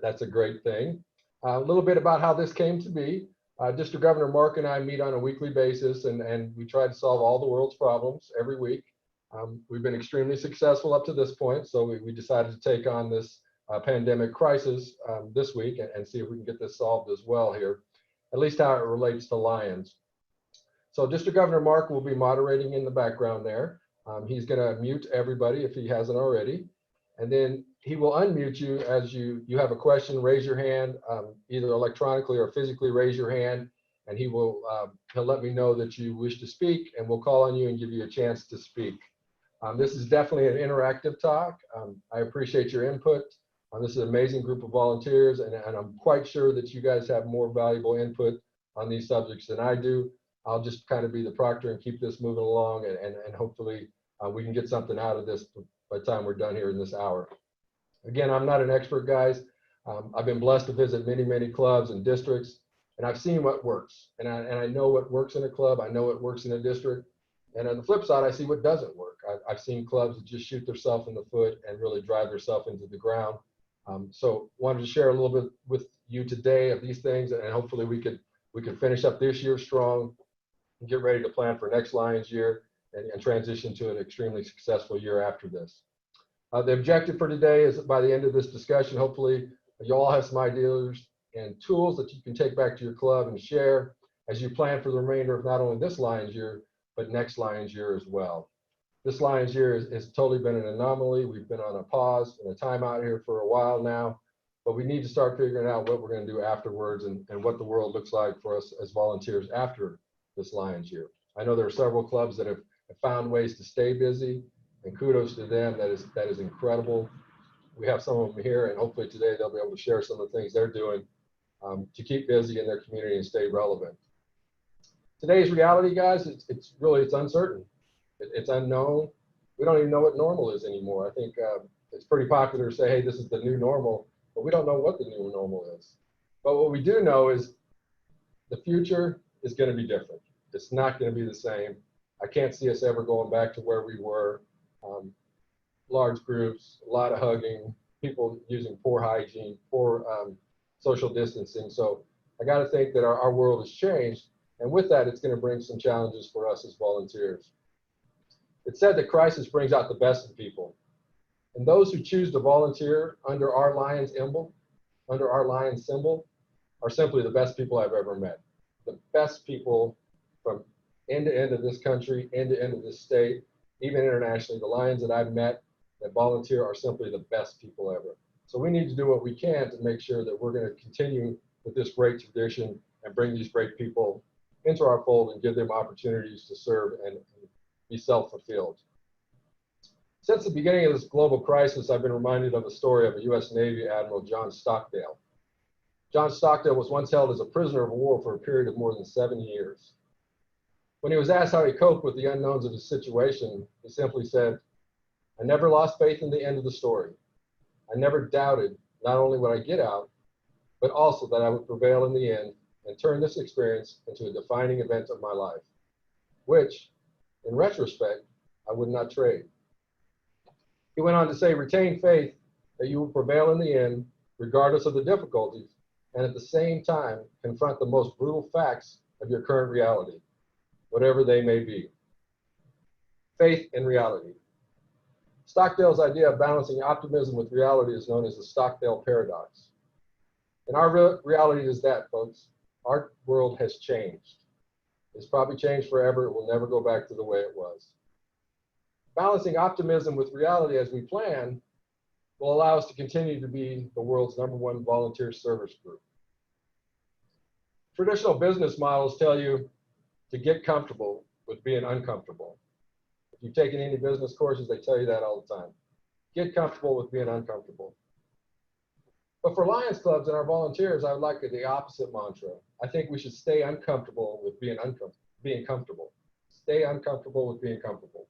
that's a great thing. A little bit about how this came to be. District Governor Mark and I meet on a weekly basis, and we try to solve all the world's problems every week. We've been extremely successful up to this point, so we decided to take on this pandemic crisis this week and see if we can get this solved as well here, at least how it relates to Lions. So District Governor Mark will be moderating in the background there. He's going to mute everybody if he hasn't already. And then he will unmute you as you have a question. Raise your hand, either electronically or physically raise your hand, and he'll let me know that you wish to speak, and we'll call on you and give you a chance to speak. This is definitely an interactive talk. I appreciate your input. This is an amazing group of volunteers, and I'm quite sure that you guys have more valuable input on these subjects than I do. I'll just kind of be the proctor and keep this moving along, and hopefully we can get something out of this by the time we're done here in this hour. Again, I'm not an expert, guys. I've been blessed to visit many, many clubs and districts, and I've seen what works. And I know what works in a club. I know what works in a district. And on the flip side, I see what doesn't work. I've seen clubs that just shoot themselves in the foot and really drive themselves into the ground. So wanted to share a little bit with you today of these things, and hopefully we could finish up this year strong and get ready to plan for next Lions year and transition to an extremely successful year after this. The objective for today is by the end of this discussion, hopefully you all have some ideas and tools that you can take back to your club and share as you plan for the remainder of not only this Lions year, but next Lions year as well. This Lions year has totally been an anomaly. We've been on a pause and a timeout here for a while now, but we need to start figuring out what we're going to do afterwards and what the world looks like for us as volunteers after this Lions year. I know there are several clubs that have found ways to stay busy, and kudos to them. That is incredible. We have some of them here, and hopefully today they'll be able to share some of the things they're doing to keep busy in their community and stay relevant. Today's reality, guys, it's uncertain. It's unknown. We don't even know what normal is anymore. I think it's pretty popular to say, hey, this is the new normal, but we don't know what the new normal is. But what we do know is the future is going to be different. It's not going to be the same. I can't see us ever going back to where we were. Large groups, a lot of hugging, people using poor hygiene, poor social distancing. So I got to think that our world has changed. And with that, it's going to bring some challenges for us as volunteers. It's said that crisis brings out the best in people. And those who choose to volunteer under our Lions emblem, under our Lions symbol, are simply the best people I've ever met. The best people from end to end of this country, end to end of this state, even internationally. The Lions that I've met that volunteer are simply the best people ever. So we need to do what we can to make sure that we're going to continue with this great tradition and bring these great people into our fold and give them opportunities to serve and be self-fulfilled. Since the beginning of this global crisis, I've been reminded of the story of a U.S. Navy Admiral, John Stockdale. John Stockdale was once held as a prisoner of war for a period of more than 7 years. When he was asked how he coped with the unknowns of his situation, he simply said, "I never lost faith in the end of the story. I never doubted not only would I get out, but also that I would prevail in the end and turn this experience into a defining event of my life, which, in retrospect, I would not trade." He went on to say, "Retain faith that you will prevail in the end, regardless of the difficulties, and at the same time, confront the most brutal facts of your current reality, whatever they may be." Faith in reality. Stockdale's idea of balancing optimism with reality is known as the Stockdale paradox. And our reality is that, folks, our world has changed. It's probably changed forever. It will never go back to the way it was. Balancing optimism with reality as we plan will allow us to continue to be the world's #1 volunteer service group. Traditional business models tell you to get comfortable with being uncomfortable. If you've taken any business courses, they tell you that all the time. Get comfortable with being uncomfortable. But for Lions clubs and our volunteers, I would like the opposite mantra. I think we should stay uncomfortable with being comfortable. Stay uncomfortable with being comfortable.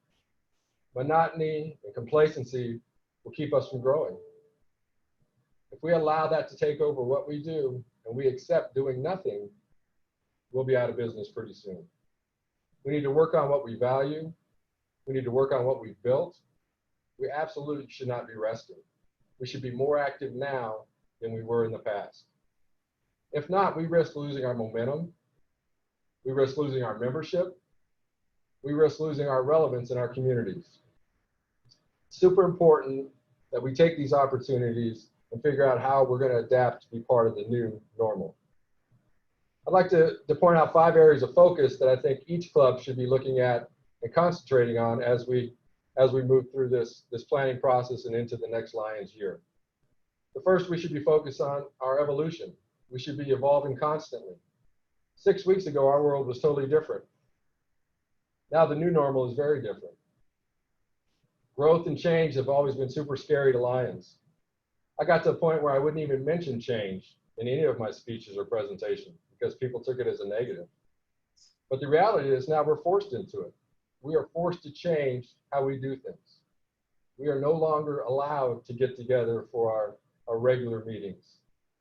Monotony and complacency will keep us from growing. If we allow that to take over what we do and we accept doing nothing, we'll be out of business pretty soon. We need to work on what we value. We need to work on what we've built. We absolutely should not be resting. We should be more active now than we were in the past. If not, we risk losing our momentum, we risk losing our membership, we risk losing our relevance in our communities. Super important that we take these opportunities and figure out how we're going to adapt to be part of the new normal. I'd like to point out 5 areas of focus that I think each club should be looking at and concentrating on as we move through this planning process and into the next Lions year. The first, we should be focused on our evolution. We should be evolving constantly. 6 weeks ago, our world was totally different. Now the new normal is very different. Growth and change have always been super scary to Lions. I got to a point where I wouldn't even mention change in any of my speeches or presentations because people took it as a negative. But the reality is now we're forced into it. We are forced to change how we do things. We are no longer allowed to get together for our regular meetings,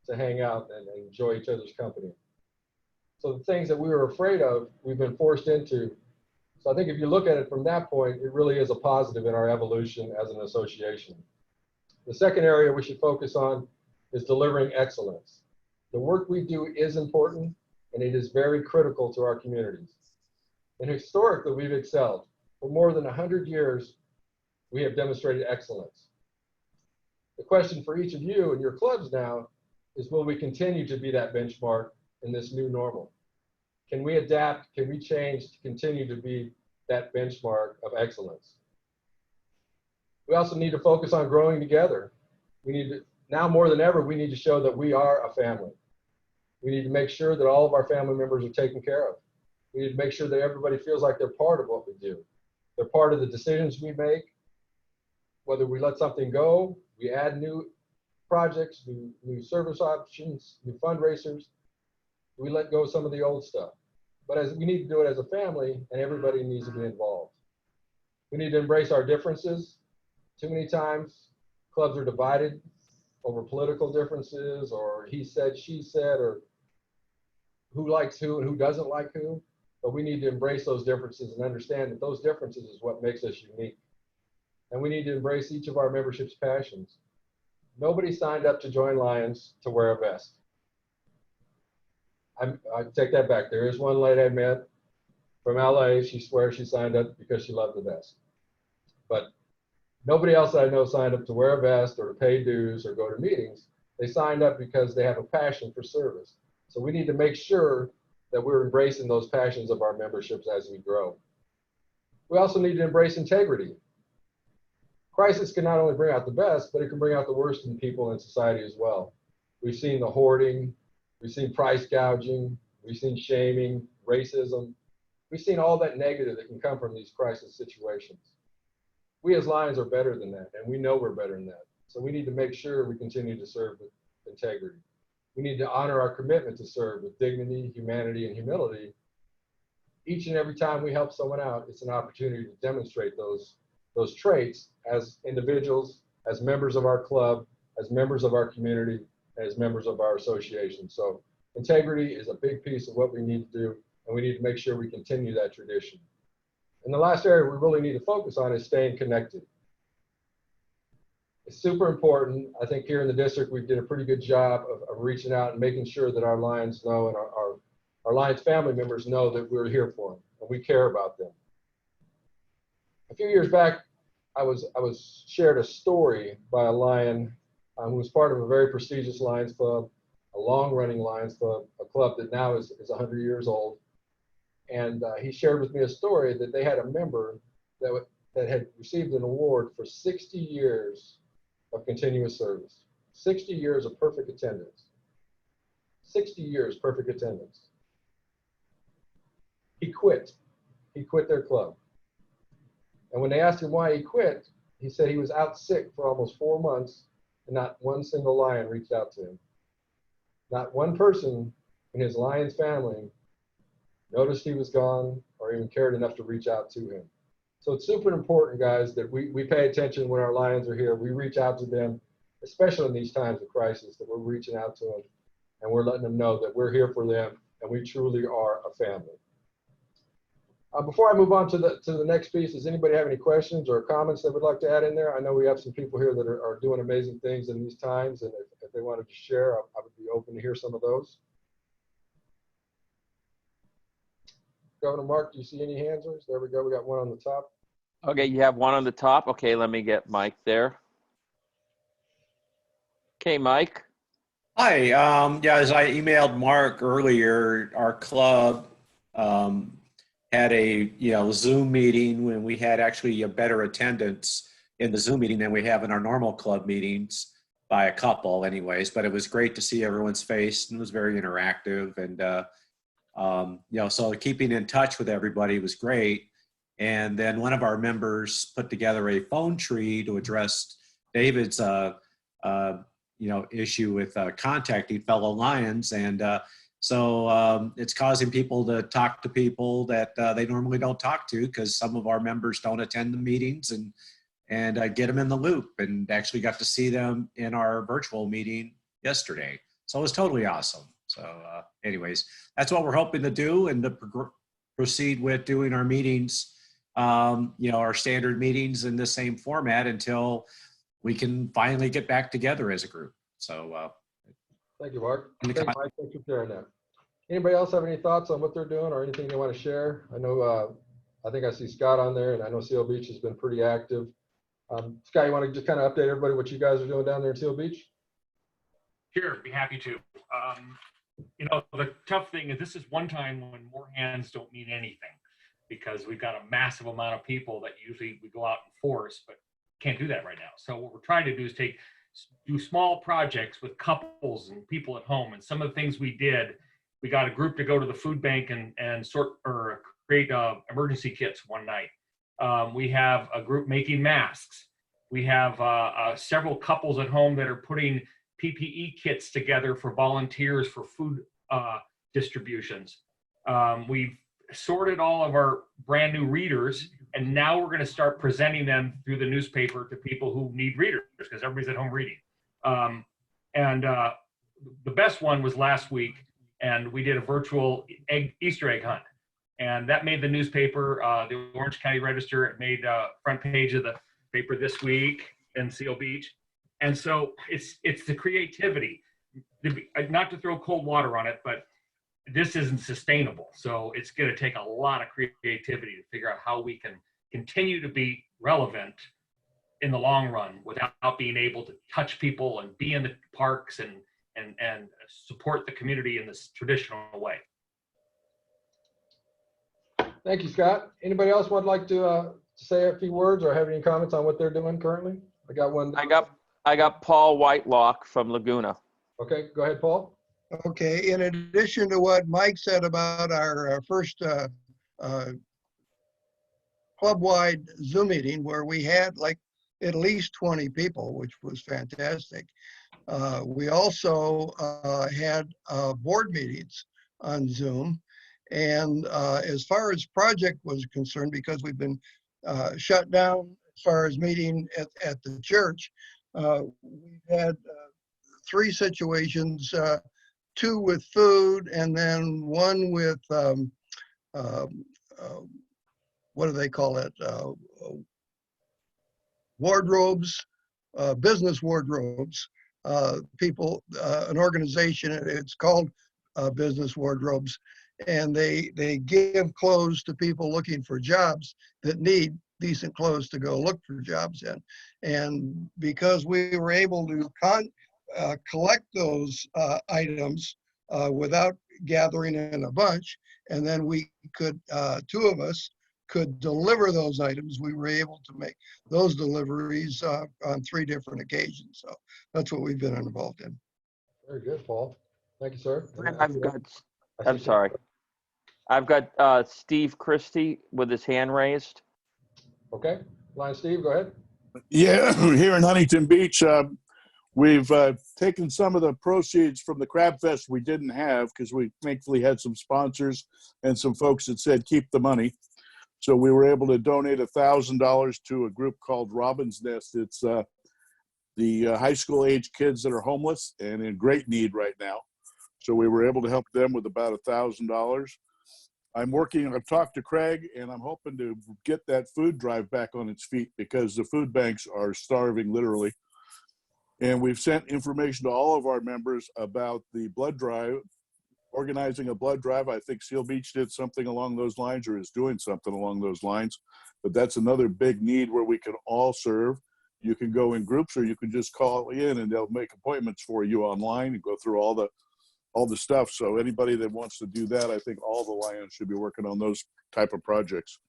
to hang out and enjoy each other's company. So the things that we were afraid of, we've been forced into. So I think if you look at it from that point, it really is a positive in our evolution as an association. The second area we should focus on is delivering excellence. The work we do is important, and it is very critical to our communities. And historically, we've excelled. For more than 100 years, we have demonstrated excellence. The question for each of you and your clubs now is, will we continue to be that benchmark in this new normal? Can we adapt? Can we change to continue to be that benchmark of excellence? We also need to focus on growing together. We need to, now more than ever, we need to show that we are a family. We need to make sure that all of our family members are taken care of. We need to make sure that everybody feels like they're part of what we do. They're part of the decisions we make, whether we let something go, we add new projects, new service options, new fundraisers, we let go of some of the old stuff. But we need to do it as a family, and everybody needs to be involved. We need to embrace our differences. Too many times, clubs are divided over political differences, or he said, she said, or who likes who and who doesn't like who. But we need to embrace those differences and understand that those differences is what makes us unique. And we need to embrace each of our membership's passions. Nobody signed up to join Lions to wear a vest. I take that back. There is one lady I met from LA. She swears she signed up because she loved the vest. But nobody else that I know signed up to wear a vest or to pay dues or go to meetings. They signed up because they have a passion for service. So we need to make sure that we're embracing those passions of our memberships as we grow. We also need to embrace integrity. Crisis can not only bring out the best, but it can bring out the worst in people and society as well. We've seen the hoarding, we've seen price gouging, we've seen shaming, racism. We've seen all that negative that can come from these crisis situations. We as Lions are better than that, and we know we're better than that. So we need to make sure we continue to serve with integrity. We need to honor our commitment to serve with dignity, humanity, and humility. Each and every time we help someone out, it's an opportunity to demonstrate those traits as individuals, as members of our club, as members of our community, as members of our association. So integrity is a big piece of what we need to do, and we need to make sure we continue that tradition. And the last area we really need to focus on is staying connected. It's super important. I think here in the district, we did a pretty good job of reaching out and making sure that our Lions know and our Lions family members know that we're here for them and we care about them. A few years back, I was shared a story by a Lion who was part of a very prestigious Lions club, a long-running Lions club, a club that now is 100 years old. And he shared with me a story that they had a member that had received an award for 60 years of continuous service, 60 years of perfect attendance, 60 years perfect attendance. He quit their club. And when they asked him why he quit, he said he was out sick for almost 4 months and not one single Lion reached out to him. Not one person in his Lions family noticed he was gone or even cared enough to reach out to him. So it's super important, guys, that we pay attention when our Lions are here. We reach out to them, especially in these times of crisis, that we're reaching out to them and we're letting them know that we're here for them and we truly are a family. Before I move on to the next piece, does anybody have any questions or comments they would like to add in there? I know we have some people here that are doing amazing things in these times, and if they wanted to share, I would be open to hear some of those. Governor Mark, do you see any hands raised? There we go. We got one on the top. Okay, you have one on the top. Okay, let me get Mike there. Okay, Mike. Hi, yeah, as I emailed Mark earlier, our club had a Zoom meeting when we had actually a better attendance in the Zoom meeting than we have in our normal club meetings by a couple anyways, but it was great to see everyone's face and it was very interactive. And, so keeping in touch with everybody was great. And then one of our members put together a phone tree to address David's, issue with contacting fellow Lions. And so it's causing people to talk to people that they normally don't talk to, because some of our members don't attend the meetings, and get them in the loop, and actually got to see them in our virtual meeting yesterday. So it was totally awesome. So anyways, that's what we're hoping to do, and to proceed with doing our meetings, our standard meetings in the same format until we can finally get back together as a group. So thank you, Mark. Thanks, Mike. Thanks for sharing that. Anybody else have any thoughts on what they're doing or anything they want to share? I know, I think I see Scott on there, and I know Seal Beach has been pretty active. Scott, you want to just kind of update everybody what you guys are doing down there in Seal Beach? Sure, be happy to. The tough thing is this is one time when more hands don't mean anything, because we've got a massive amount of people that usually we go out in force, but can't do that right now. So what we're trying to do is do small projects with couples and people at home. And some of the things we did, we got a group to go to the food bank and sort or create emergency kits one night. We have a group making masks. We have several couples at home that are putting PPE kits together for volunteers for food distributions. We've sorted all of our brand new readers, and now we're going to start presenting them through the newspaper to people who need readers, because everybody's at home reading. The best one was last week, and we did a virtual Easter egg hunt, and that made the newspaper, the Orange County Register. It made front page of the paper this week in Seal Beach. And so it's the creativity, not to throw cold water on it, but this isn't sustainable. So it's going to take a lot of creativity to figure out how we can continue to be relevant in the long run without being able to touch people and be in the parks and support the community in this traditional way. Thank you, Scott. Anybody else would like to say a few words or have any comments on what they're doing currently? I got one. I got Paul Whitelock from Laguna. Okay, go ahead, Paul. Okay, in addition to what Mike said about our first club-wide Zoom meeting, where we had like at least 20 people, which was fantastic. We also had board meetings on Zoom. And as far as project was concerned, because we've been shut down as far as meeting at the church, we've had 3 situations, 2 with food, and then 1 with, what do they call it? Wardrobes, business wardrobes. People, an organization, it's called Business Wardrobes, and they give clothes to people looking for jobs that need decent clothes to go look for jobs in. And because we were able to collect those items without gathering in a bunch, and then we could, 2 of us could deliver those items, we were able to make those deliveries on 3 different occasions. So that's what we've been involved in. Very good, Paul. Thank you, sir. I've got Steve Christie with his hand raised. Okay, Line Steve, go ahead. Yeah, here in Huntington Beach, we've taken some of the proceeds from the Crab Fest we didn't have, because we thankfully had some sponsors and some folks that said keep the money. So we were able to donate $1,000 to a group called Robin's Nest. It's the high school age kids that are homeless and in great need right now. So we were able to help them with about $1,000. I've talked to Craig, and I'm hoping to get that food drive back on its feet because the food banks are starving, literally. And we've sent information to all of our members about the blood drive, organizing a blood drive. I think Seal Beach did something along those lines or is doing something along those lines. But that's another big need where we can all serve. You can go in groups or you can just call in and they'll make appointments for you online and go through all the stuff. So anybody that wants to do that, I think all the Lions should be working on those type of projects.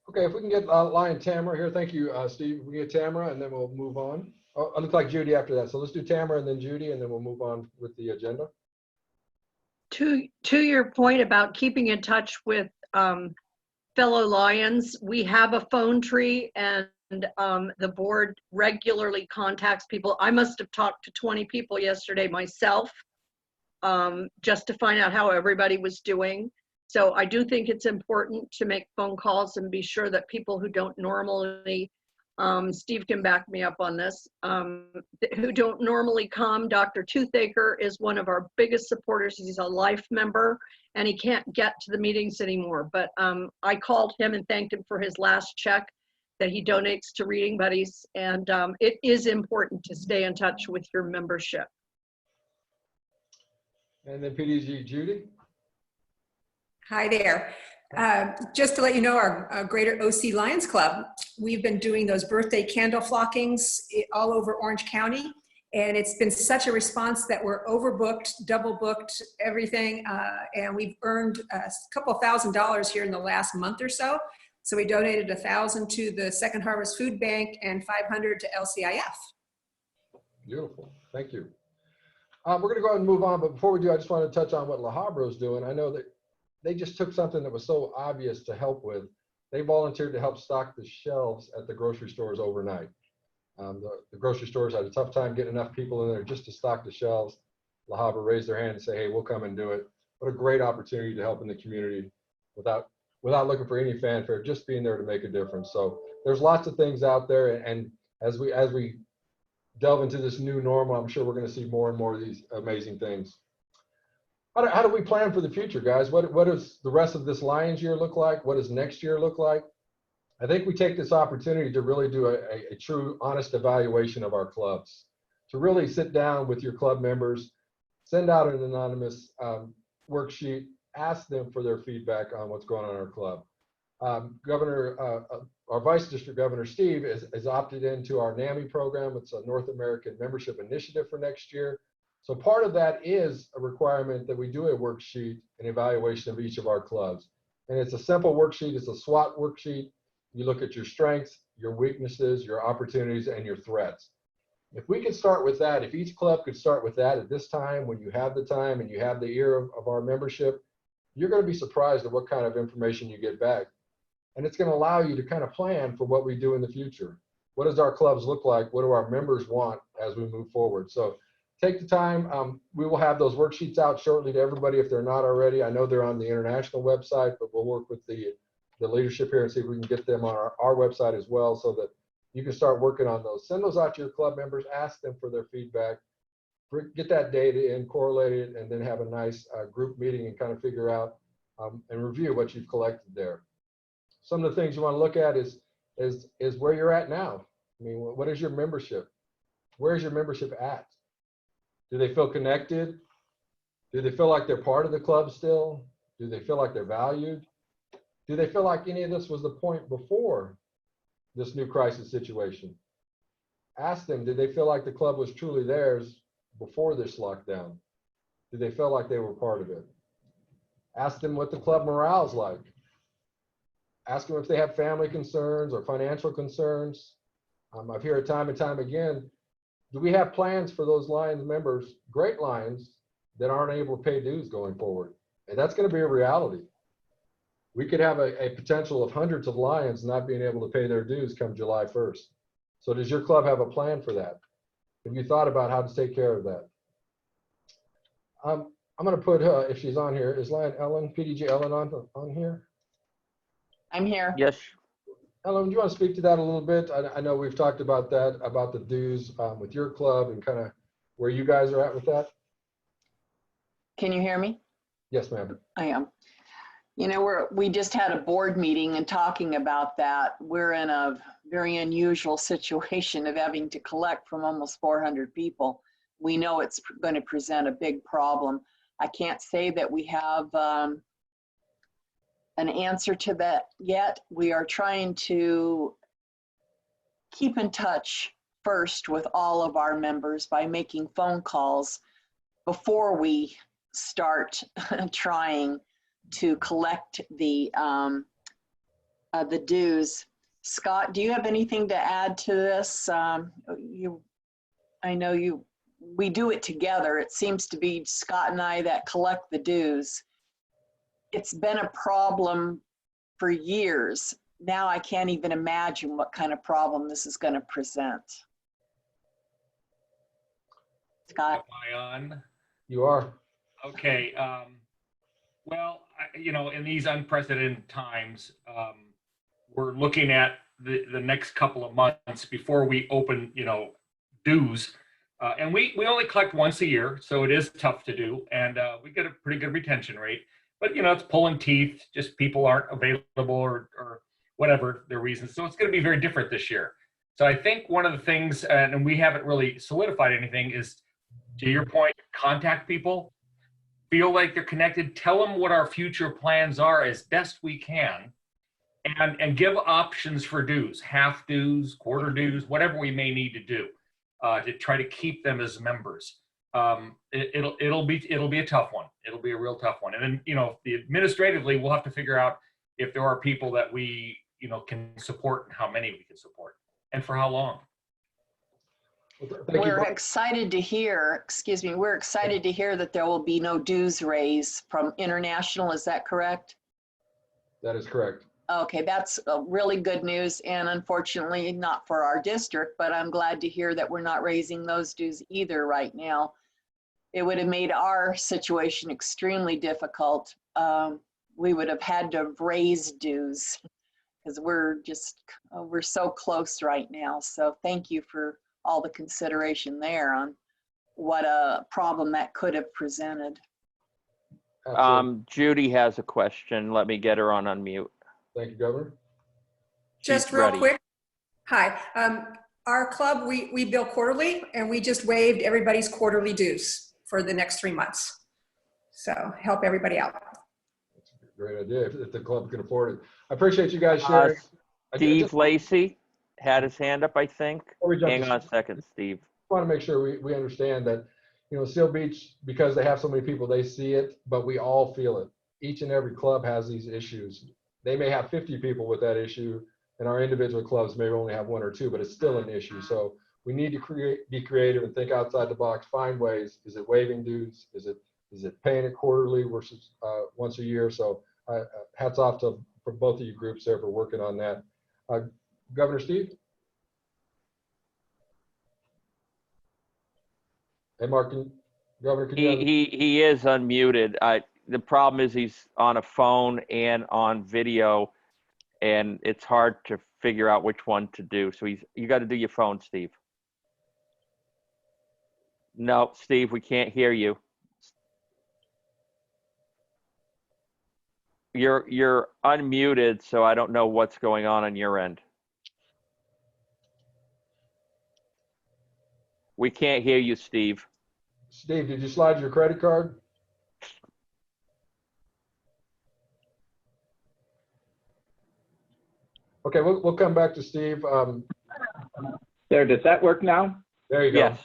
Okay, if we can get Lion Tamara here. Thank you, Steve. We get Tamara and then we'll move on. Oh, it looks like Judy after that. So let's do Tamara and then Judy, and then we'll move on with the agenda. To your point about keeping in touch with fellow Lions, we have a phone tree, and the board regularly contacts people. I must have talked to 20 people yesterday myself, just to find out how everybody was doing. So I do think it's important to make phone calls and be sure that people who don't normally, Steve can back me up on this, who don't normally come. Dr. Toothaker is one of our biggest supporters. He's a life member and he can't get to the meetings anymore. But I called him and thanked him for his last check that he donates to Reading Buddies. And it is important to stay in touch with your membership. And then PDG Judy. Hi there. Just to let you know, our Greater OC Lions Club, we've been doing those birthday candle flockings all over Orange County. And it's been such a response that we're overbooked, double booked, everything. And we've earned a couple $1,000s here in the last month or so. So we donated $1,000 to the Second Harvest Food Bank and $500 to LCIF. Beautiful. Thank you. We're going to go ahead and move on. But before we do, I just want to touch on what La Habra is doing. I know that they just took something that was so obvious to help with. They volunteered to help stock the shelves at the grocery stores overnight. The grocery stores had a tough time getting enough people in there just to stock the shelves. La Habra raised their hand and say, hey, we'll come and do it. What a great opportunity to help in the community without looking for any fanfare, just being there to make a difference. So there's lots of things out there. And as we delve into this new normal, I'm sure we're going to see more and more of these amazing things. How do we plan for the future, guys? What does the rest of this Lions year look like? What does next year look like? I think we take this opportunity to really do a true, honest evaluation of our clubs, to really sit down with your club members, send out an anonymous worksheet, ask them for their feedback on what's going on in our club. Our Vice District Governor Steve has opted into our NAMI program. It's a North American Membership Initiative for next year. So part of that is a requirement that we do a worksheet, an evaluation of each of our clubs. And it's a simple worksheet. It's a SWOT worksheet. You look at your strengths, your weaknesses, your opportunities, and your threats. If we could start with that, if each club could start with that at this time, when you have the time and you have the ear of our membership, you're going to be surprised at what kind of information you get back. And it's going to allow you to kind of plan for what we do in the future. What does our clubs look like? What do our members want as we move forward? So take the time. We will have those worksheets out shortly to everybody if they're not already. I know they're on the international website, but we'll work with the leadership here and see if we can get them on our website as well so that you can start working on those. Send those out to your club members, ask them for their feedback, get that data in, correlate it, and then have a nice group meeting and kind of figure out and review what you've collected there. Some of the things you want to look at is where you're at now. I mean, what is your membership? Where is your membership at? Do they feel connected? Do they feel like they're part of the club still? Do they feel like they're valued? Do they feel like any of this was the point before this new crisis situation? Ask them, did they feel like the club was truly theirs before this lockdown? Did they feel like they were part of it? Ask them what the club morale is like. Ask them if they have family concerns or financial concerns. I've heard time and time again, do we have plans for those Lions members, great Lions, that aren't able to pay dues going forward? And that's going to be a reality. We could have a potential of hundreds of Lions not being able to pay their dues come July 1st. So does your club have a plan for that? Have you thought about how to take care of that? I'm going to put, if she's on here, is Lion Ellen, PDG Ellen on here? I'm here. Yes. Ellen, do you want to speak to that a little bit? I know we've talked about that, about the dues with your club and kind of where you guys are at with that. Can you hear me? Yes, ma'am. I am. You know, we just had a board meeting and talking about that. We're in a very unusual situation of having to collect from almost 400 people. We know it's going to present a big problem. I can't say that we have an answer to that yet. We are trying to keep in touch first with all of our members by making phone calls before we start trying to collect the dues. Scott, do you have anything to add to this? I know we do it together. It seems to be Scott and I that collect the dues. It's been a problem for years. Now I can't even imagine what kind of problem this is going to present. Scott? Am I on? You are. Okay. Well, you know, in these unprecedented times, we're looking at the next couple of months before we open, you know, dues. And we only collect once a year, so it is tough to do. And we get a pretty good retention rate. But, you know, it's pulling teeth, just people aren't available or whatever their reasons. So it's going to be very different this year. So I think one of the things, and we haven't really solidified anything, is, to your point, contact people, feel like they're connected, tell them what our future plans are as best we can, and give options for dues, half dues, quarter dues, whatever we may need to do to try to keep them as members. It'll be a tough one. It'll be a real tough one. And then, you know, administratively, we'll have to figure out if there are people that we, you know, can support and how many we can support and for how long. Thank you. We're excited to hear, excuse me, we're excited to hear that there will be no dues raise from international. Is that correct? That is correct. Okay, that's really good news, and unfortunately not for our district, but I'm glad to hear that we're not raising those dues either right now. It would have made our situation extremely difficult. We would have had to raise dues because we're so close right now. So thank you for all the consideration there on what a problem that could have presented. Absolutely. Judy has a question. Let me get her on unmute. Thank you, Governor. Just She's real ready. quick. Hi. Our club, we bill quarterly, and we just waived everybody's quarterly dues for the next 3 months. So help everybody out. That's a great idea if the club can afford it. I appreciate you guys sharing. Steve Lacey had his hand up, I think. Before we jump Hang to on a second, Steve. want to make sure we understand that, you know, Seal Beach, because they have so many people, they see it, but we all feel it. Each and every club has these issues. They may have 50 people with that issue, and our individual clubs may only have 1 or 2, but it's still an issue. So we need to be creative and think outside the box, find ways. Is it waiving dues? Is it paying it quarterly versus once a year? So hats off for both of you groups there for working on that. Governor Steve? Hey, Mark, Governor, can you? He is unmuted. The problem is he's on a phone and on video, and it's hard to figure out which one to do. So you got to do your phone, Steve. No, Steve, we can't hear you. You're unmuted, so I don't know what's going on your end. We can't hear you, Steve. Steve, did you slide your credit card? Okay, we'll come back to Steve. There, does that work now? There you go. Yes.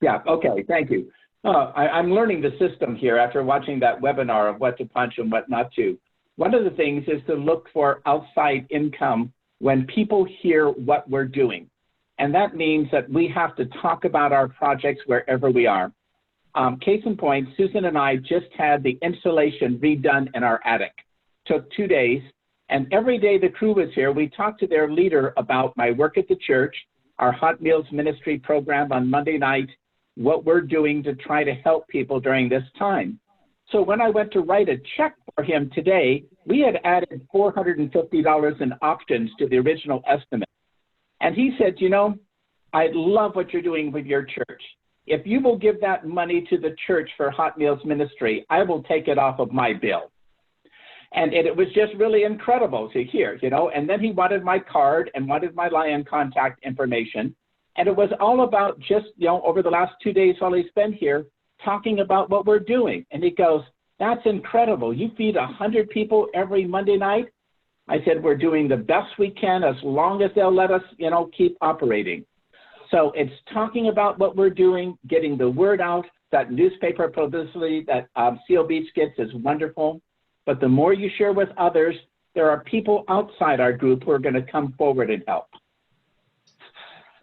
Yeah, okay, thank you. I'm learning the system here after watching that webinar of what to punch and what not to. One of the things is to look for outside income when people hear what we're doing. And that means that we have to talk about our projects wherever we are. Case in point, Susan and I just had the insulation redone in our attic. Took 2 days. And every day the crew was here, we talked to their leader about my work at the church, our Hot Meals Ministry program on Monday night, what we're doing to try to help people during this time. So when I went to write a check for him today, we had added $450 in options to the original estimate. And he said, you know, I love what you're doing with your church. If you will give that money to the church for Hot Meals Ministry, I will take it off of my bill. And it was just really incredible to hear, you know. And then he wanted my card and wanted my Lion contact information. And it was all about just, you know, over the last 2 days while he's been here, talking about what we're doing. And he goes, that's incredible. You feed 100 people every Monday night? I said, we're doing the best we can as long as they'll let us, you know, keep operating. So it's talking about what we're doing, getting the word out. That newspaper publicity that Seal Beach gets is wonderful. But the more you share with others, there are people outside our group who are going to come forward and help.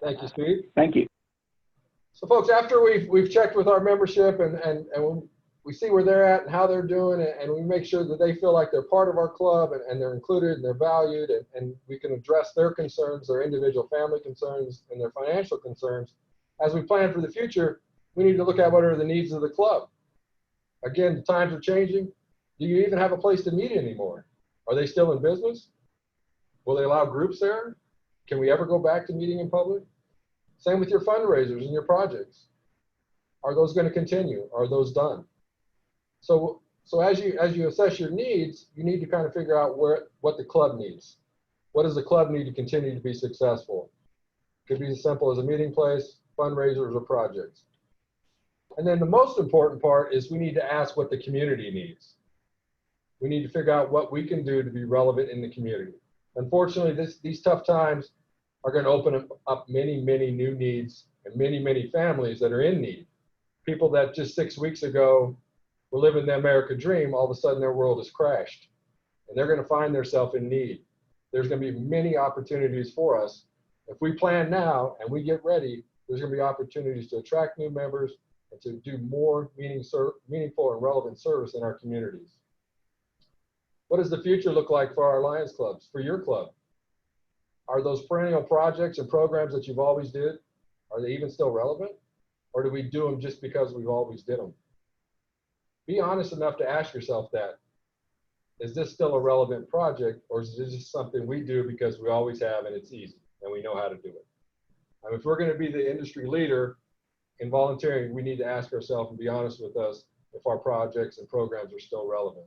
Thank you, Steve. Thank you. So folks, after we've checked with our membership and we see where they're at and how they're doing, and we make sure that they feel like they're part of our club and they're included and they're valued, and we can address their concerns, their individual family concerns, and their financial concerns. As we plan for the future, we need to look at what are the needs of the club. Again, the times are changing. Do you even have a place to meet anymore? Are they still in business? Will they allow groups there? Can we ever go back to meeting in public? Same with your fundraisers and your projects. Are those going to continue? Are those done? So as you assess your needs, you need to kind of figure out what the club needs. What does the club need to continue to be successful? It could be as simple as a meeting place, fundraisers, or projects. And then the most important part is we need to ask what the community needs. We need to figure out what we can do to be relevant in the community. Unfortunately, these tough times are going to open up many, many new needs and many, many families that are in need. People that just 6 weeks ago were living the American dream, all of a sudden their world has crashed. And they're going to find themselves in need. There's going to be many opportunities for us. If we plan now and we get ready, there's going to be opportunities to attract new members and to do more meaningful and relevant service in our communities. What does the future look like for our Lions clubs, for your club? Are those perennial projects and programs that you've always did, are they even still relevant? Or do we do them just because we've always did them? Be honest enough to ask yourself that. Is this still a relevant project, or is this just something we do because we always have and it's easy and we know how to do it? If we're going to be the industry leader in volunteering, we need to ask ourselves and be honest with us if our projects and programs are still relevant.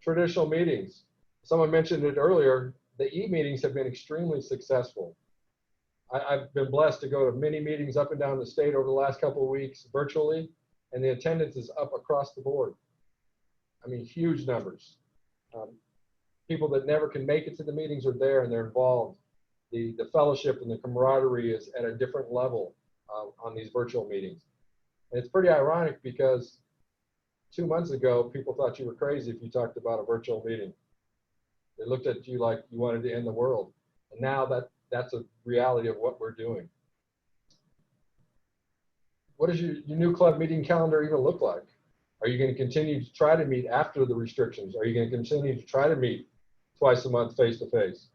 Traditional meetings. Someone mentioned it earlier, the e-meetings have been extremely successful. I've been blessed to go to many meetings up and down the state over the last couple of weeks virtually, and the attendance is up across the board. I mean, huge numbers. People that never can make it to the meetings are there and they're involved. The fellowship and the camaraderie is at a different level on these virtual meetings. And it's pretty ironic because 2 months ago, people thought you were crazy if you talked about a virtual meeting. They looked at you like you wanted to end the world. And now that's a reality of what we're doing. What does your new club meeting calendar even look like? Are you going to continue to try to meet after the restrictions? Are you going to continue to try to meet twice a month face-to-face?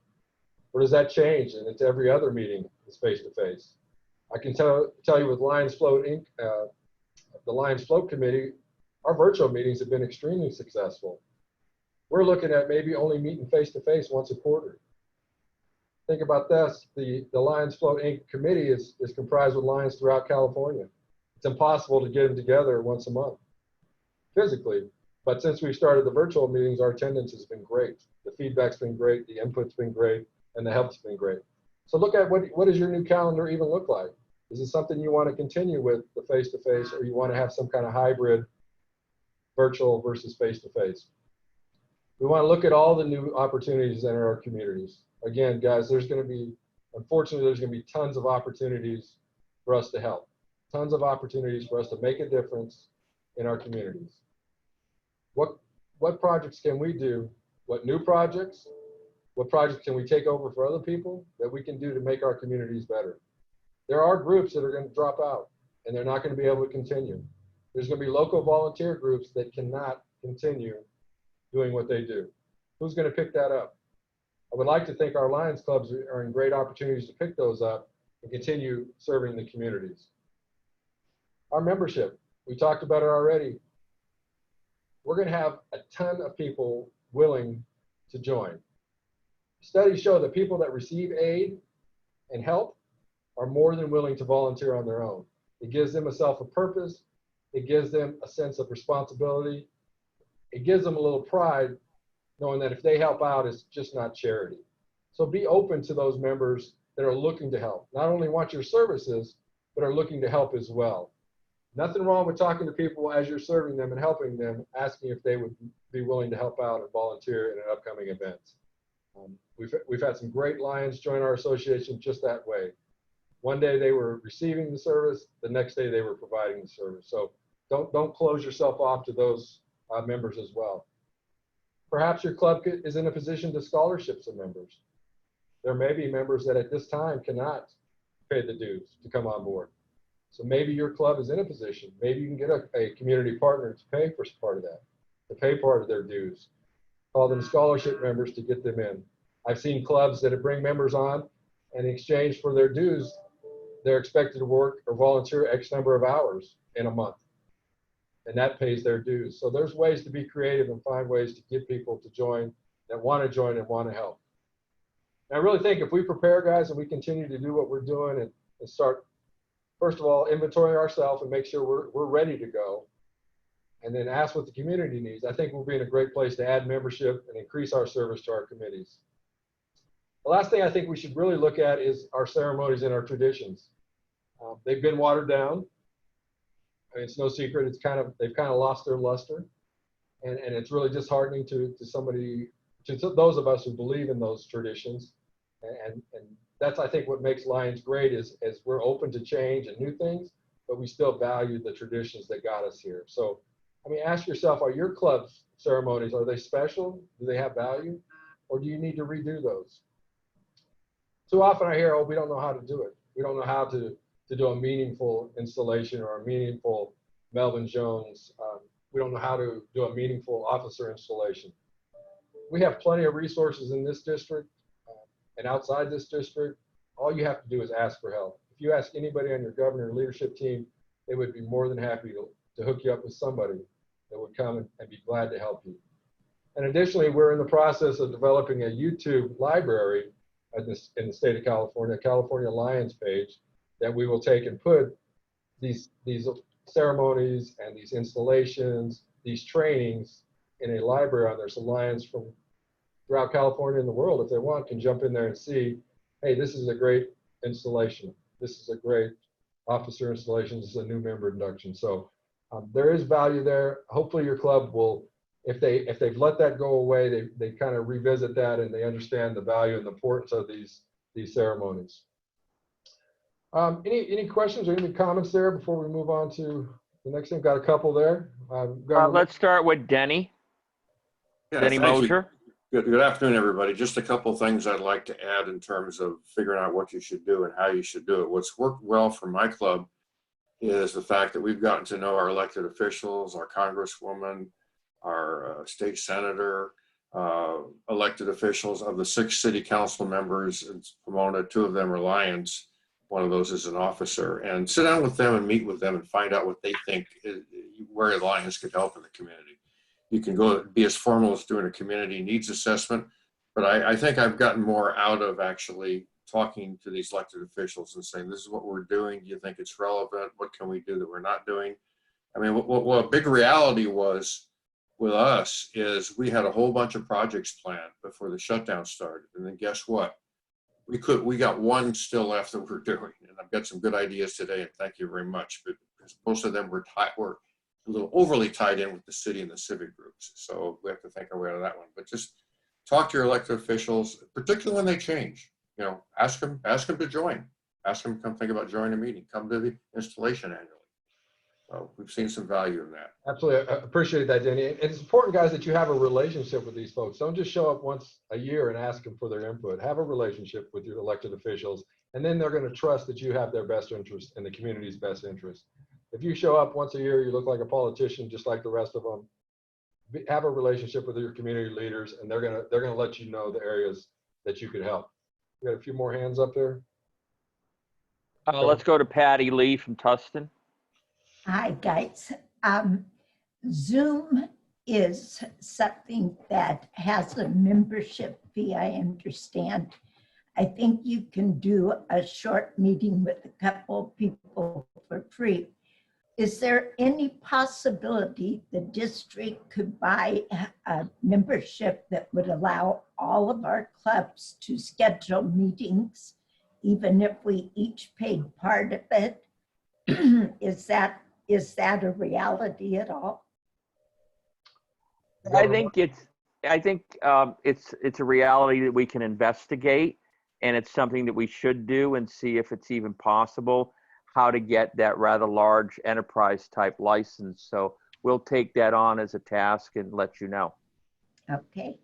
Or does that change and it's every other meeting is face-to-face? I can tell you with Lions Float Inc., the Lions Float Committee, our virtual meetings have been extremely successful. We're looking at maybe only meeting face-to-face once a quarter. Think about this, the Lions Float Inc. committee is comprised of Lions throughout California. It's impossible to get them together once a month physically, but since we started the virtual meetings, our attendance has been great. The feedback's been great, the input's been great, and the help's been great. So look at what does your new calendar even look like? Is it something you want to continue with the face-to-face, or you want to have some kind of hybrid virtual versus face-to-face? We want to look at all the new opportunities in our communities. Again, guys, unfortunately, there's going to be tons of opportunities for us to help, tons of opportunities for us to make a difference in our communities. What projects can we do? What new projects? What projects can we take over for other people that we can do to make our communities better? There are groups that are going to drop out and they're not going to be able to continue. There's going to be local volunteer groups that cannot continue doing what they do. Who's going to pick that up? I would like to think our Lions clubs are in great opportunities to pick those up and continue serving the communities. Our membership, we talked about it already. We're going to have a ton of people willing to join. Studies show that people that receive aid and help are more than willing to volunteer on their own. It gives them a sense of purpose. It gives them a sense of responsibility. It gives them a little pride knowing that if they help out, it's just not charity. So be open to those members that are looking to help, not only want your services, but are looking to help as well. Nothing wrong with talking to people as you're serving them and helping them, asking if they would be willing to help out and volunteer in an upcoming event. We've had some great Lions join our association just that way. One day they were receiving the service, the next day they were providing the service. So don't close yourself off to those members as well. Perhaps your club is in a position to scholarship some members. There may be members that at this time cannot pay the dues to come on board. So maybe your club is in a position, maybe you can get a community partner to pay for part of that, to pay part of their dues. Call them scholarship members to get them in. I've seen clubs that bring members on, and in exchange for their dues, they're expected to work or volunteer X number of hours in a month, and that pays their dues. So there's ways to be creative and find ways to get people to join that want to join and want to help. And I really think if we prepare, guys, and we continue to do what we're doing and start, first of all, inventorying ourselves and make sure we're ready to go, and then ask what the community needs, I think we'll be in a great place to add membership and increase our service to our committees. The last thing I think we should really look at is our ceremonies and our traditions. They've been watered down. I mean, it's no secret. They've kind of lost their luster, and it's really disheartening to those of us who believe in those traditions. And that's, I think, what makes Lions great is we're open to change and new things, but we still value the traditions that got us here. So, I mean, ask yourself, are your club's ceremonies, are they special? Do they have value? Or do you need to redo those? Too often I hear, oh, we don't know how to do it. We don't know how to do a meaningful installation or a meaningful Melvin Jones. We don't know how to do a meaningful officer installation. We have plenty of resources in this district and outside this district. All you have to do is ask for help. If you ask anybody on your governor leadership team, they would be more than happy to hook you up with somebody that would come and be glad to help you. And additionally, we're in the process of developing a YouTube library in the state of California, California Lions page, that we will take and put these ceremonies and these installations, these trainings in a library on there. So Lions from throughout California and the world, if they want, can jump in there and see, hey, this is a great installation. This is a great officer installation. This is a new member induction. So there is value there. Hopefully your club will, if they've let that go away, they kind of revisit that and they understand the value and the importance of these ceremonies. Any questions or any comments there before we move on to the next thing? Got a couple there. Let's start with Denny. Yeah, Denny thank you. Mosier. Good afternoon, everybody. Just a couple things I'd like to add in terms of figuring out what you should do and how you should do it. What's worked well for my club is the fact that we've gotten to know our elected officials, our congresswoman, our state senator, elected officials. Of the 6 city council members in Pomona, 2 of them are Lions. One of those is an officer, and sit down with them and meet with them and find out what they think where Lions could help in the community. You can go be as formal as doing a community needs assessment, but I think I've gotten more out of actually talking to these elected officials and saying, this is what we're doing. Do you think it's relevant? What can we do that we're not doing? I mean, what a big reality was with us is we had a whole bunch of projects planned before the shutdown started. And then guess what? We got one still left that we're doing. And I've got some good ideas today, and thank you very much. But most of them were a little overly tied in with the city and the civic groups. So we have to think our way out of that one. But just talk to your elected officials, particularly when they change. You know, ask them to join. Ask them to come think about joining a meeting. Come to the installation annually. So we've seen some value in that. Absolutely. I appreciate that, Danny. It's important, guys, that you have a relationship with these folks. Don't just show up once a year and ask them for their input. Have a relationship with your elected officials, and then they're going to trust that you have their best interest and the community's best interest. If you show up once a year, you look like a politician just like the rest of them. Have a relationship with your community leaders, and they're gonna let you know the areas that you could help. We got a few more hands up there. Let's go to Patty Lee from Tustin. Hi, guys. Zoom is something that has a membership fee, I understand. I think you can do a short meeting with a couple of people for free. is there any possibility the district could buy a membership that would allow all of our clubs to schedule meetings, even if we each paid part of it? Is that a reality at all? I think it's a reality that we can investigate, and it's something that we should do and see if it's even possible how to get that rather large enterprise type license. So we'll take that on as a task and let you know. Okay.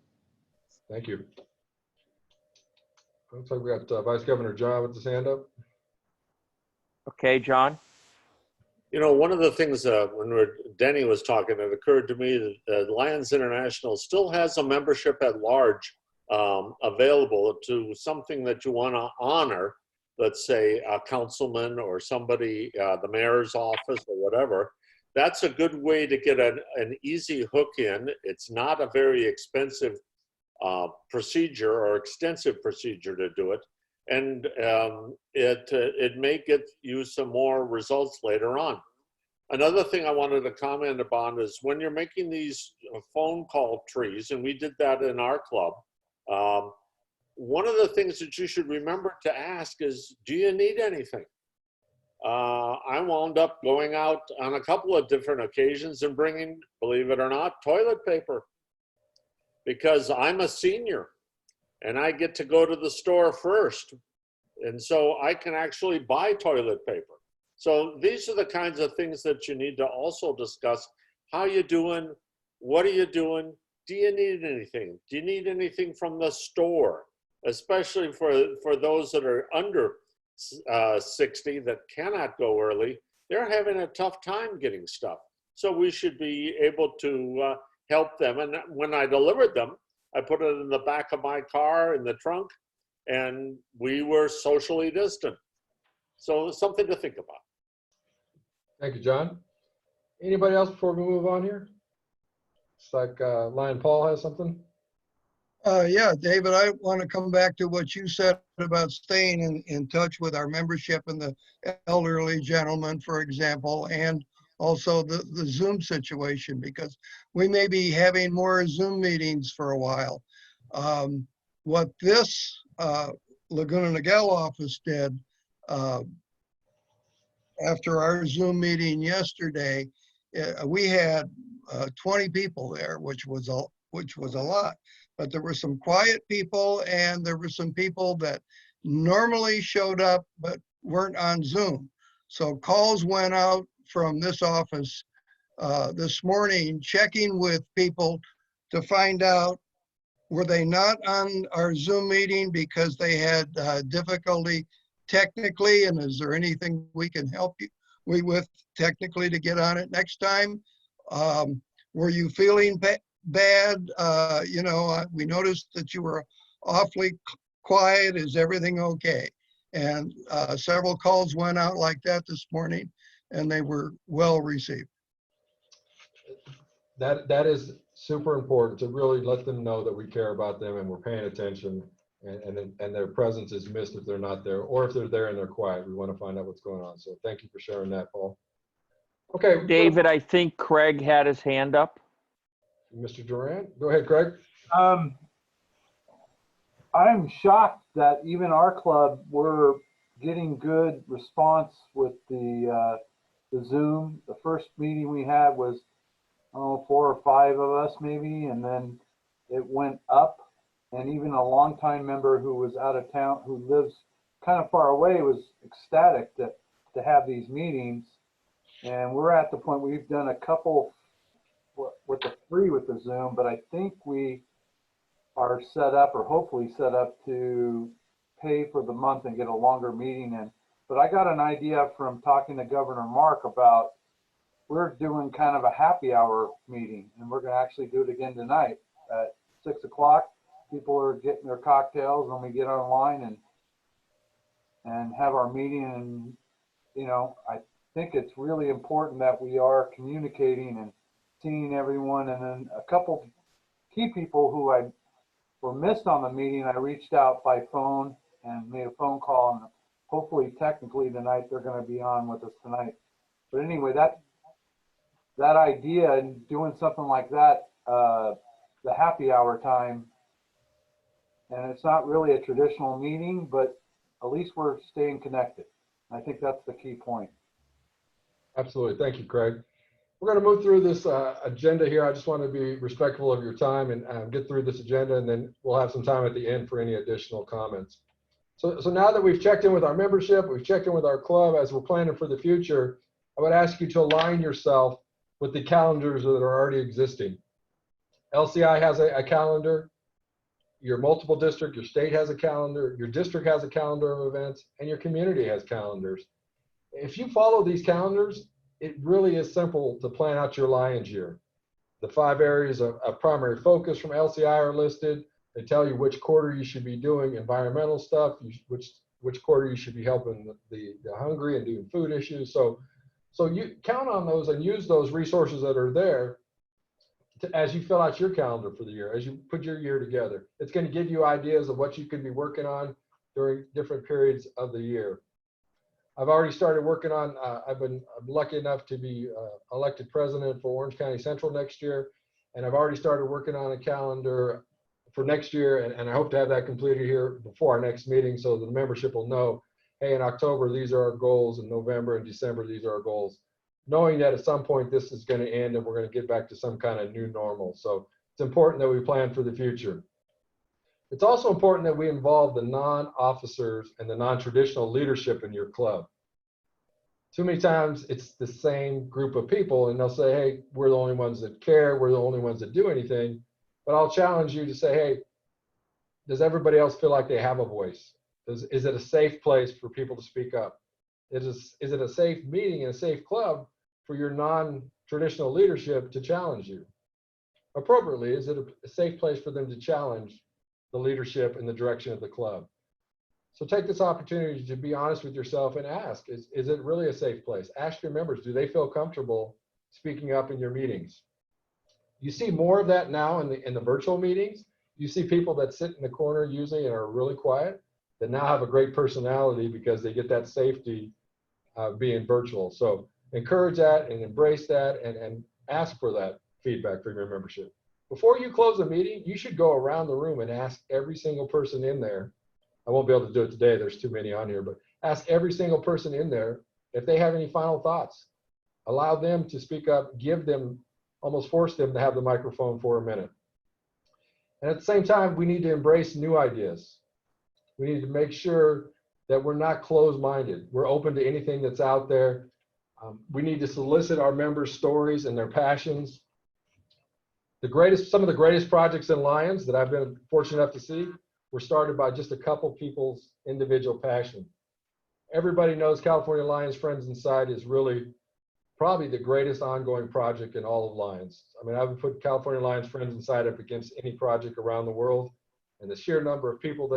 Thank you. Looks like we got Vice Governor John with his hand up. Okay, John? You know, one of the things when Denny was talking, it occurred to me that Lions International still has a membership at large available to something that you want to honor. Let's say a councilman or somebody, the mayor's office or whatever. That's a good way to get an easy hook in. It's not a very expensive procedure or extensive procedure to do it. And it may get you some more results later on. Another thing I wanted to comment upon is when you're making these phone call trees, and we did that in our club, one of the things that you should remember to ask is, do you need anything? I wound up going out on a couple of different occasions and bringing, believe it or not, toilet paper, because I'm a senior and I get to go to the store first. And so I can actually buy toilet paper. So these are the kinds of things that you need to also discuss. How you doing? What are you doing? Do you need anything? Do you need anything from the store? Especially for those that are under 60 that cannot go early, they're having a tough time getting stuff. So we should be able to help them. And when I delivered them, I put it in the back of my car in the trunk, and we were socially distant. So something to think about. Thank you, John. Anybody else before we move on here? It's like Lion Paul has something. Yeah, David, I want to come back to what you said about staying in touch with our membership and the elderly gentleman, for example, and also the Zoom situation, because we may be having more Zoom meetings for a while. What this Laguna Niguel office did after our Zoom meeting yesterday, we had 20 people there, which was a lot. But there were some quiet people, and there were some people that normally showed up but weren't on Zoom. So calls went out from this office this morning, checking with people to find out, were they not on our Zoom meeting because they had difficulty technically, and is there anything we can help you with technically to get on it next time? Were you feeling bad? You know, we noticed that you were awfully quiet. Is everything okay? And several calls went out like that this morning, and they were well received. That is super important to really let them know that we care about them and we're paying attention, and their presence is missed if they're not there, or if they're there and they're quiet. We want to find out what's going on. So thank you for sharing that, Paul. Okay, David, I think Craig had his hand up. Mr. Durant, go ahead, Craig. I'm shocked that even our club, we're getting good response with the Zoom. The first meeting we had was, oh, 4 or 5 of us maybe, and then it went up. And even a longtime member who was out of town, who lives kind of far away, was ecstatic to have these meetings. And we're at the point we've done a couple with the free with the Zoom, but I think we are set up, or hopefully set up, to pay for the month and get a longer meeting in. But I got an idea from talking to Governor Mark about, we're doing kind of a happy hour meeting, and we're going to actually do it again tonight at 6 o'clock. People are getting their cocktails, and we get online and have our meeting. And, you know, I think it's really important that we are communicating and seeing everyone. And then a couple key people who were missed on the meeting, I reached out by phone and made a phone call, and hopefully technically tonight they're going to be on with us tonight. But anyway, that idea and doing something like that, the happy hour time, and it's not really a traditional meeting, but at least we're staying connected. I think that's the key point. Absolutely. Thank you, Craig. We're going to move through this agenda here. I just want to be respectful of your time and get through this agenda, and then we'll have some time at the end for any additional comments. So now that we've checked in with our membership, we've checked in with our club as we're planning for the future, I would ask you to align yourself with the calendars that are already existing. LCI has a calendar, your multiple district, your state has a calendar, your district has a calendar of events, and your community has calendars. If you follow these calendars, it really is simple to plan out your Lions year. The 5 areas of primary focus from LCI are listed. They tell you which quarter you should be doing environmental stuff, which quarter you should be helping the hungry and doing food issues. So you count on those and use those resources that are there as you fill out your calendar for the year, as you put your year together. It's going to give you ideas of what you could be working on during different periods of the year. I've already started working on, I'm lucky enough to be elected president for Orange County Central next year. And I've already started working on a calendar for next year. And I hope to have that completed here before our next meeting so the membership will know, hey, in October, these are our goals. In November and December, these are our goals. Knowing that at some point this is going to end and we're going to get back to some kind of new normal. So it's important that we plan for the future. It's also important that we involve the non-officers and the non-traditional leadership in your club. Too many times it's the same group of people and they'll say, hey, we're the only ones that care, we're the only ones that do anything. But I'll challenge you to say, hey, does everybody else feel like they have a voice? Is it a safe place for people to speak up? Is it a safe meeting and a safe club for your non-traditional leadership to challenge you? Appropriately, is it a safe place for them to challenge the leadership in the direction of the club? So take this opportunity to be honest with yourself and ask, is it really a safe place? Ask your members, do they feel comfortable speaking up in your meetings? You see more of that now in the virtual meetings. You see people that sit in the corner usually and are really quiet that now have a great personality because they get that safety being virtual. So encourage that and embrace that and ask for that feedback from your membership. Before you close a meeting, you should go around the room and ask every single person in there. I won't be able to do it today, there's too many on here, but ask every single person in there if they have any final thoughts. Allow them to speak up, give them, almost force them to have the microphone for a minute. And at the same time, we need to embrace new ideas. We need to make sure that we're not closed-minded. We're open to anything that's out there. We need to solicit our members' stories and their passions. Some of the greatest projects in Lions that I've been fortunate enough to see were started by just a couple people's individual passion. Everybody knows California Lions Friends Inside is really probably the greatest ongoing project in all of Lions. I mean, I would put California Lions Friends Inside up against any project around the world, and the sheer number of people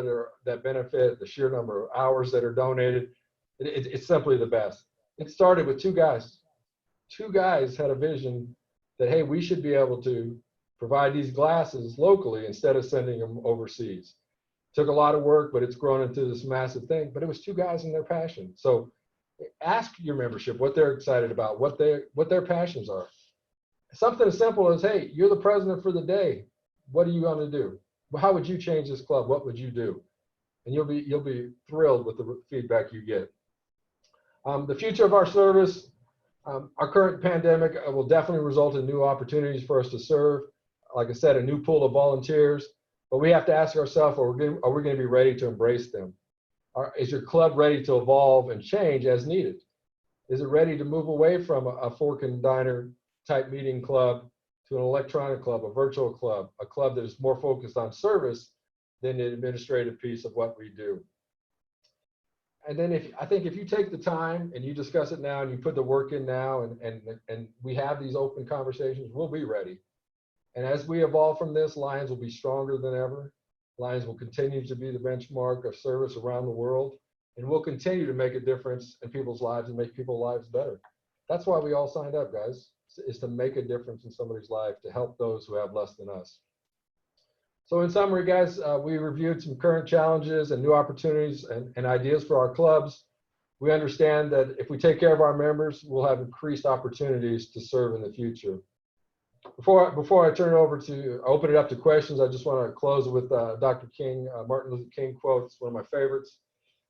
that benefit, the sheer number of hours that are donated, it's simply the best. It started with 2 guys. 2 guys had a vision that, hey, we should be able to provide these glasses locally instead of sending them overseas. Took a lot of work, but it's grown into this massive thing. But it was 2 guys and their passion. So ask your membership what they're excited about, what their passions are. Something as simple as, hey, you're the president for the day. What are you going to do? How would you change this club? What would you do? And you'll be thrilled with the feedback you get. The future of our service, our current pandemic will definitely result in new opportunities for us to serve. Like I said, a new pool of volunteers. But we have to ask ourselves, are we going to be ready to embrace them? Is your club ready to evolve and change as needed? Is it ready to move away from a fork and diner type meeting club to an electronic club, a virtual club, a club that is more focused on service than the administrative piece of what we do? And then I think if you take the time and you discuss it now and you put the work in now and we have these open conversations, we'll be ready. And as we evolve from this, Lions will be stronger than ever. Lions will continue to be the benchmark of service around the world, and we'll continue to make a difference in people's lives and make people's lives better. That's why we all signed up, guys, is to make a difference in somebody's life, to help those who have less than us. So in summary, guys, we reviewed some current challenges and new opportunities and ideas for our clubs. we understand that if we take care of our members, we'll have increased opportunities to serve in the future. Before I turn it over to open it up to questions, I just want to close with Dr. King, Martin Luther King quote. It's one of my favorites.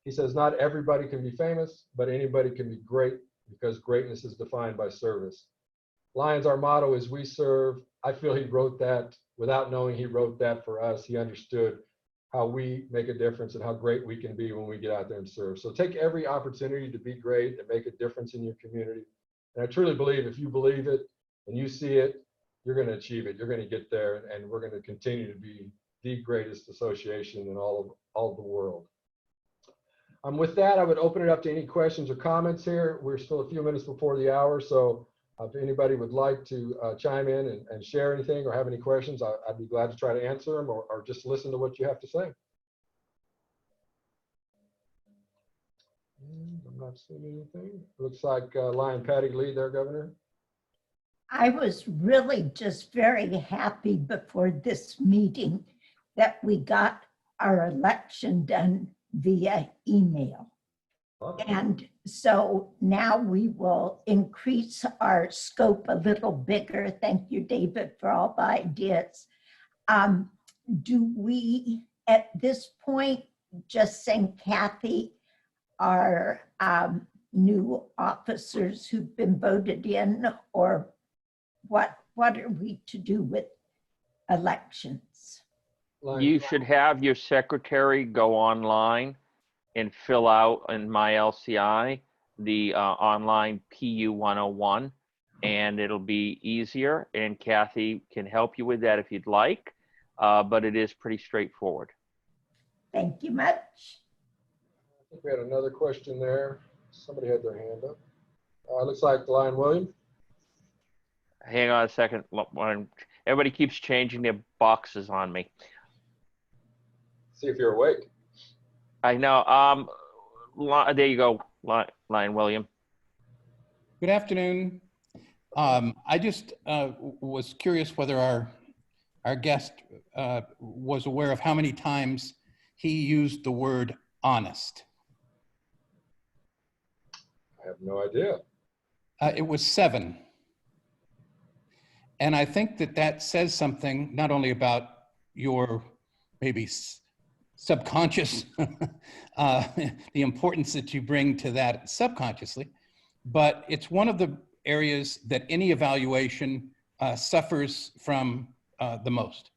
He says, "Not everybody can be famous, but anybody can be great because greatness is defined by service." Lions, our motto is "We serve." I feel he wrote that without knowing he wrote that for us. He understood how we make a difference and how great we can be when we get out there and serve. So take every opportunity to be great and make a difference in your community. And I truly believe if you believe it and you see it, you're going to achieve it. You're going to get there, and we're going to continue to be the greatest association in all of the world. With that, I would open it up to any questions or comments here. We're still a few minutes before the hour, so if anybody would like to chime in and share anything or have any questions, I'd be glad to try to answer them or just listen to what you have to say. I'm not seeing anything. Looks like Lion Patty lead there, Governor. I was really just very happy before this meeting that we got our election done via email. And so now we will increase our scope a little bigger. Thank you, David, for all the ideas. Do we, at this point, just send Kathy our new officers who've been voted in, or what are we to do with elections? You should have your secretary go online and fill out in my LCI the online PU 101, and it'll be easier, and Kathy can help you with that if you'd like, but it is pretty straightforward. Thank you much. I think we had another question there. Somebody had their hand up. Looks like Lion William. Hang on a second. Everybody keeps changing their boxes on me. See if you're awake. I know. There you go, Lion William. Good afternoon. I just was curious whether our guest was aware of how many times he used the word honest. I have no idea. It was 7. And I think that says something not only about your maybe subconscious, the importance that you bring to that subconsciously, but it's one of the areas that any evaluation suffers from the most.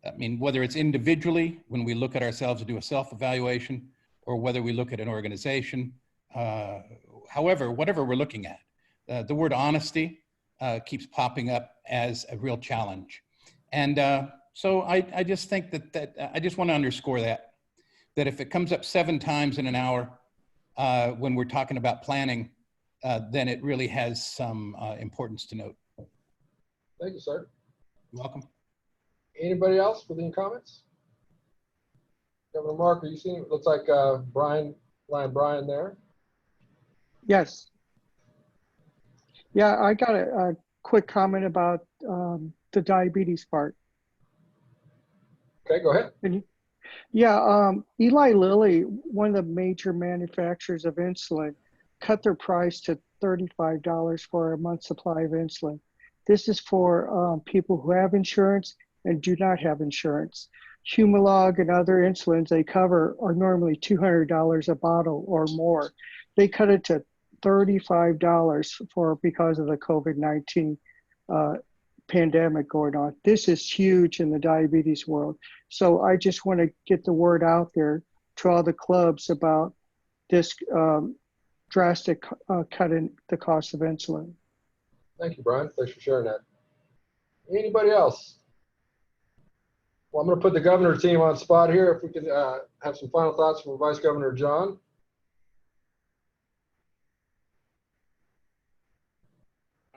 I mean, whether it's individually, when we look at ourselves and do a self-evaluation, or whether we look at an organization, however, whatever we're looking at, the word honesty keeps popping up as a real challenge. And so I just think that I just want to underscore that if it comes up 7 times in an hour when we're talking about planning, then it really has some importance to note. Thank you, sir. You're welcome. Anybody else with any comments? Governor Mark, are you seeing? It looks like Lion Brian there. Yes. Yeah, I got a quick comment about the diabetes part. Okay, go ahead. Yeah, Eli Lilly, one of the major manufacturers of insulin, cut their price to $35 for a month's supply of insulin. This is for people who have insurance and do not have insurance. Humalog and other insulins they cover are normally $200 a bottle or more. They cut it to $35 because of the COVID-19 pandemic going on. This is huge in the diabetes world. So I just want to get the word out there to all the clubs about this drastic cut in the cost of insulin. Thank you, Brian. Thanks for sharing that. Anybody else? Well, I'm going to put the governor team on spot here. If we could have some final thoughts from Vice Governor John.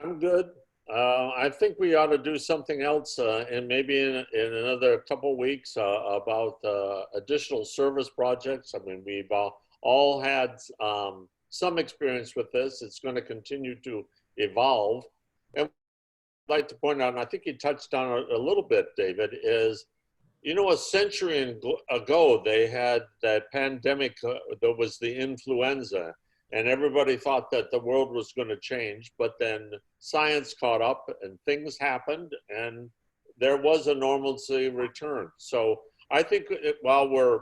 I'm good. I think we ought to do something else and maybe in another couple of weeks about additional service projects. I mean, we've all had some experience with this. It's going to continue to evolve. And I'd like to point out, and I think you touched on it a little bit, David, is, you know, a century ago, they had that pandemic that was the influenza. and everybody thought that the world was going to change, but then science caught up and things happened and there was a normalcy return. So I think while we're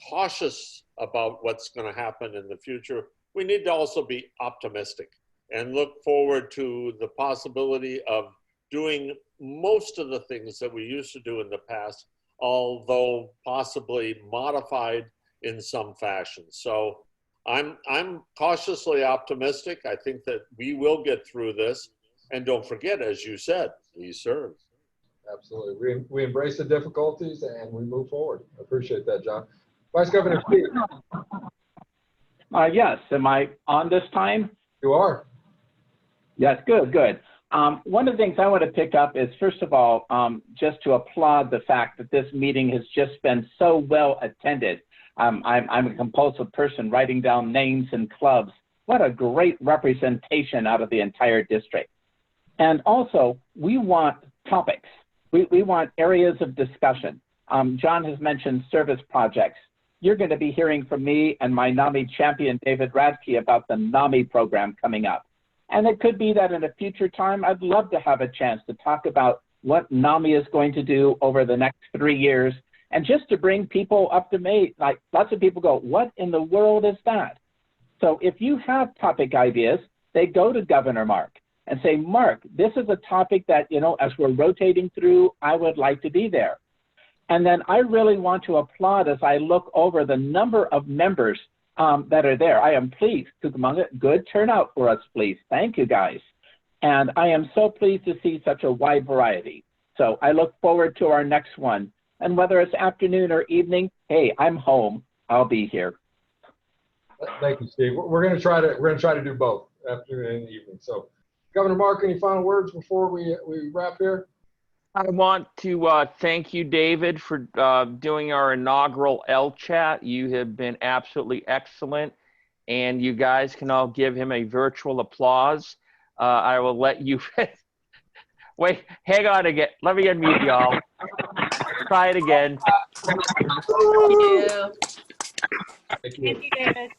cautious about what's going to happen in the future, we need to also be optimistic and look forward to the possibility of doing most of the things that we used to do in the past, although possibly modified in some fashion. So I'm cautiously optimistic. I think that we will get through this. And don't forget, as you said, we serve. Absolutely. We embrace the difficulties and we move forward. I appreciate that, John. Vice Governor Steve. Yes, am I on this time? You are. Yes, good, good. One of the things I want to pick up is, first of all, just to applaud the fact that this meeting has just been so well attended. I'm a compulsive person, writing down names and clubs. What a great representation out of the entire district. And also, we want topics. We want areas of discussion. John has mentioned service projects. You're going to be hearing from me and my NAMI champion, David Radke, about the NAMI program coming up. And it could be that in a future time, I'd love to have a chance to talk about what NAMI is going to do over the next 3 years. And just to bring people up to date, like lots of people go, what in the world is that? So if you have topic ideas, they go to Governor Mark and say, Mark, this is a topic that, you know, as we're rotating through, I would like to be there. And then I really want to applaud as I look over the number of members that are there. I am pleased, Cucamonga, good turnout for us, please. Thank you, guys. And I am so pleased to see such a wide variety. So I look forward to our next one. And whether it's afternoon or evening, hey, I'm home. I'll be here. Thank you, Steve. We're going to try to do both, afternoon and evening. So, Governor Mark, any final words before we wrap here? I want to thank you, David, for doing our inaugural L-Chat. You have been absolutely excellent, and you guys can all give him a virtual applause. I will let you wait. Hang on again. Let me unmute y'all. Try it again. Thank you. Thank you. David.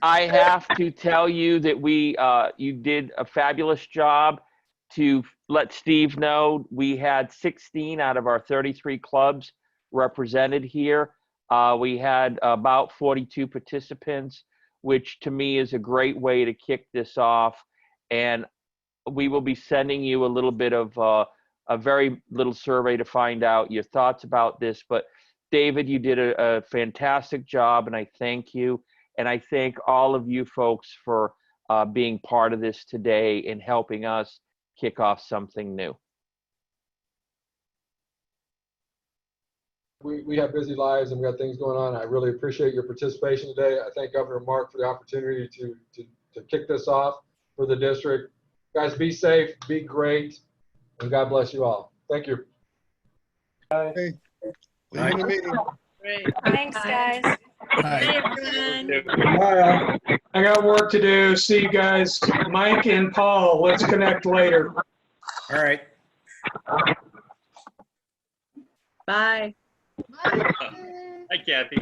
I have to tell you that you did a fabulous job. To let Steve know, we had 16 out of our 33 clubs represented here. We had about 42 participants, which to me is a great way to kick this off. And we will be sending you a little bit of a very little survey to find out your thoughts about this. But David, you did a fantastic job, and I thank you. And I thank all of you folks for being part of this today and helping us kick off something new. We have busy lives and we got things going on. I really appreciate your participation today. I thank Governor Mark for the opportunity to kick this off for the district. Guys, be safe, be great, and God bless you all. Thank you. Hey, leaving the meeting. Great. Thanks, guys. Bye, everyone. Bye. I got work to do. See you guys. Mike and Paul, let's connect later. All right. Bye. Hi, Kathy.